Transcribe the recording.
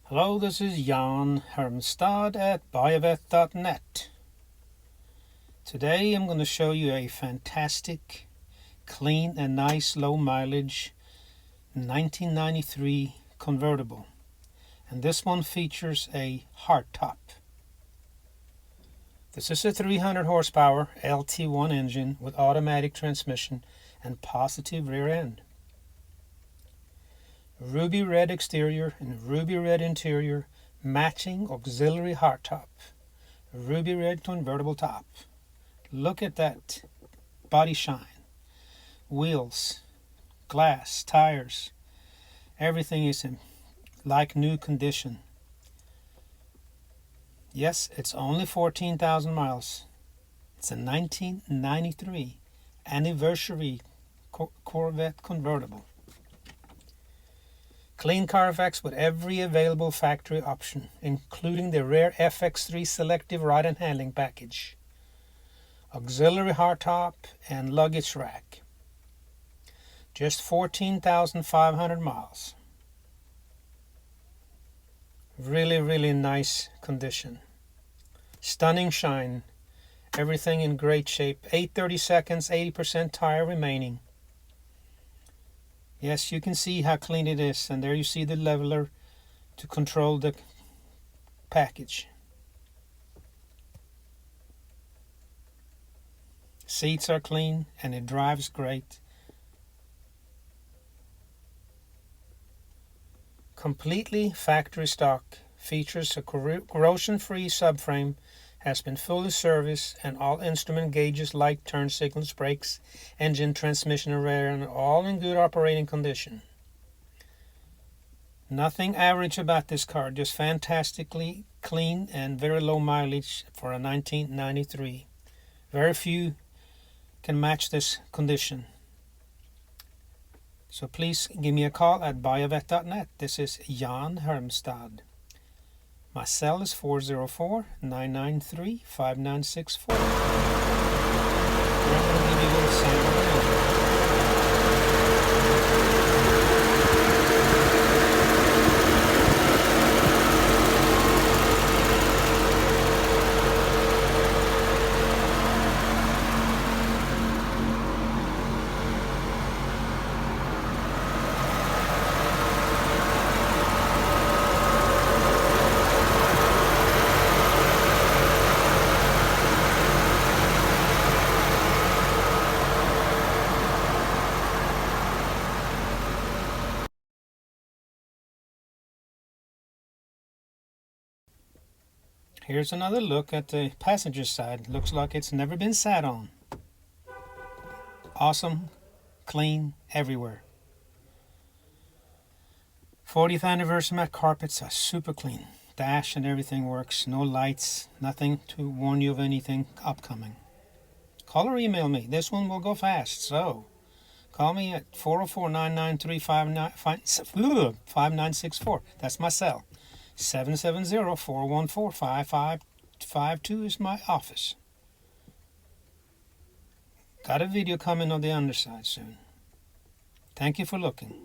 Hello, this is Jan Hermstad at buyavette.net. Today I'm going to show you a fantastic, clean and nice low mileage 1993 convertible. And this one features a hardtop. This is a 300 horsepower LT1 engine with automatic transmission and positive rear end. Ruby red exterior and ruby red interior, matching auxiliary hardtop. Ruby red convertible top. Look at that body shine. Wheels, glass, tires, everything is in like new condition. Yes, it's only 14,000 miles. It's a 1993 Anniversary Corvette convertible. Clean Carfax with every available factory option, including the rare FX3 Selective ride and handling package, auxiliary hardtop, and luggage rack. Just 14,500 miles. Really nice condition. Stunning shine. Everything in great shape. 8:30 seconds, 80% tire remaining. Yes, you can see how clean it is, and there you see the leveler to control the package. Seats are clean and it drives great. Completely factory stock, features a corrosion-free subframe, has been fully serviced, and all instrument gauges, light, turn signals, brakes, engine, transmission, and rear end are all in good operating condition. Nothing average about this car, just fantastically clean and very low mileage for a 1993. Very few can match this condition. So please give me a call at buyavette.net. This is Jan Hermstad. My cell is 404-993-5964. I'm going to give you a little sample. Here's another look at the passenger side. Looks like it's never been sat on. Awesome, clean, everywhere. 40th anniversary mat carpets are super clean. Dash and everything works. No lights, nothing to warn you of anything upcoming. Call or email me. This one will go fast, so call me at 404-993-5964. That's my cell. 770-414-5552 is my office. Got a video coming on the underside soon. Thank you for looking.